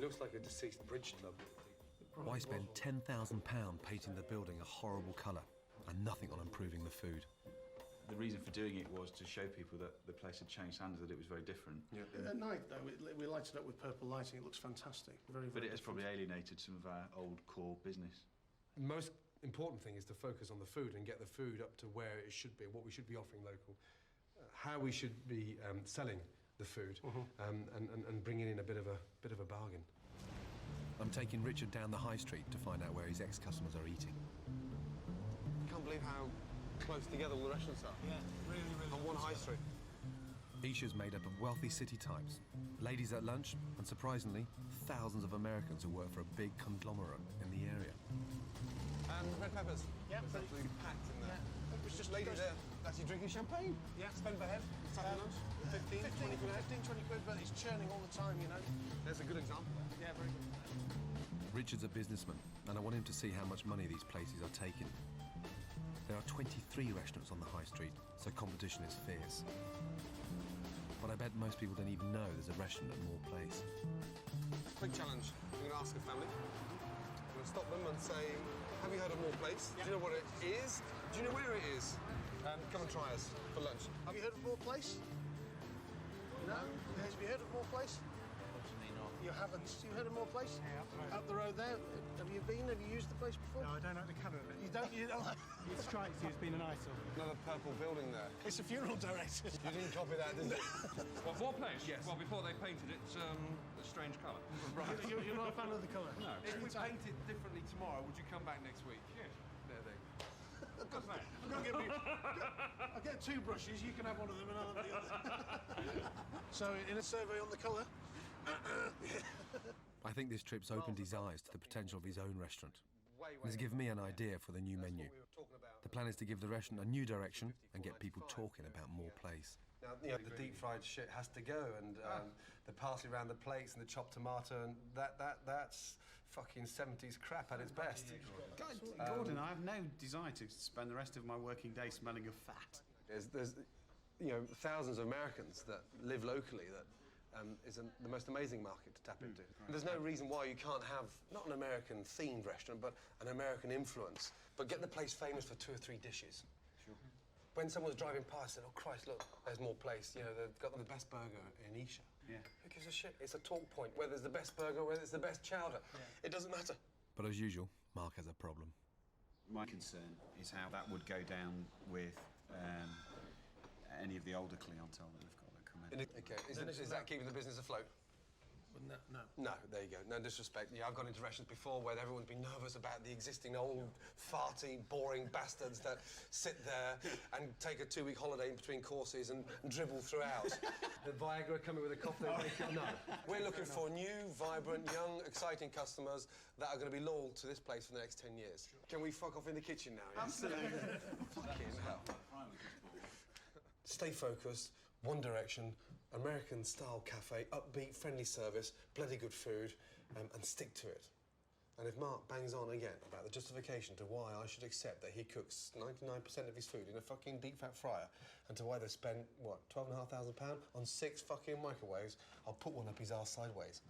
looks like a deceased bridge club. Why spend £10,000 painting the building a horrible colour and nothing on improving the food? The reason for doing it was to show people that the place had changed hands, that it was very different. Yeah. At night, though, we light it up with purple lighting. It looks fantastic. Very, very But it has different. probably alienated some of our old core business. The most important thing is to focus on the food and get the food up to where it should be, what we should be offering local, how we should be selling the food, and bringing in a bit of a bargain. I'm taking Richard down the high street to find out where his ex-customers are eating. I can't believe how close together all the restaurants are. Yeah, really, really. On one high street. Isha's made up of wealthy city types, ladies at lunch, and surprisingly, thousands of Americans who work for a big conglomerate in the area. And red peppers. Yeah, it's absolutely packed in there. Yeah, it was just lady there actually drinking champagne. Yeah. Spend per head. Saturday lunch. 15, 20 quid. 15, 20 quid, but it's churning all the time, you know. There's a good example there. Yeah, very good. Richard's a businessman, and I want him to see how much money these places are taking. There are 23 restaurants on the high street, so competition is fierce. But I bet most people don't even know there's a restaurant at Moore Place. Quick challenge. We're going to ask a family. We're going to stop them and say, have you heard of Moore Place? Yeah. Do you know what it is? Do you know where it is? Come and try us for lunch. Have you heard of Moore Place? No? Have you heard of Moore Place? Unfortunately not. You haven't. You heard of Moore Place? Yeah, up the road. Up the road there. Have you been? Have you used the place before? No, I don't like the colour of it. You don't? You don't like... It strikes you as being an eyesore. Another purple building there. It's a funeral director. You didn't copy that, did you? What, Moore Place? Yes. Well, before they painted it, a strange colour. Right. You're not a fan of the colour? No. If we paint it differently tomorrow, would you come back next week? Yes. There they go. I'm going to I'll get 2 brushes. You can have one of them and I'll have the other. So, in a survey on the colour... I think this trip's opened his eyes to the potential of his own restaurant. And has given me an idea for the new menu. The plan is to give the restaurant a new direction and get people talking about Moore Place. Now, you know, the deep-fried shit has to go, and the parsley around the plates and the chopped tomato, and that's fucking 70s crap at its best. Gordon, I have no desire to spend the rest of my working day smelling of fat. There's you know, thousands of Americans that live locally that is the most amazing market to tap into. There's no reason why you can't have, not an American-themed restaurant, but an American influence, but get the place famous for 2 or 3 dishes. Sure. When someone was driving past, said, oh, Christ, look, there's Moore Place. You know, they've got the best burger in Isha. Yeah. Who gives a shit? It's a talk point, whether it's the best burger, whether it's the best chowder. Yeah. It doesn't matter. But as usual, Mark has a problem. My concern is how that would go down with any of the older clientele that we've got that come in. OK, is that keeping the business afloat? No. No, there you go. No disrespect. Yeah, I've gone into restaurants before where everyone's been nervous about the existing old, farty, boring bastards that sit there and take a 2-week holiday in between courses and dribble throughout. The Viagra coming with a cocktail maker? No. We're looking for new, vibrant, young, exciting customers that are going to be loyal to this place for the next 10 years. Can we fuck off in the kitchen now? Yeah? Absolutely. Fucking hell. Stay focused, one direction, American-style cafe, upbeat, friendly service, bloody good food, and stick to it. And if Mark bangs on again about the justification to why I should accept that he cooks 99% of his food in a fucking deep-fat fryer, and to why they spent, what, £12,500 on 6 fucking microwaves, I'll put one up his arse sideways.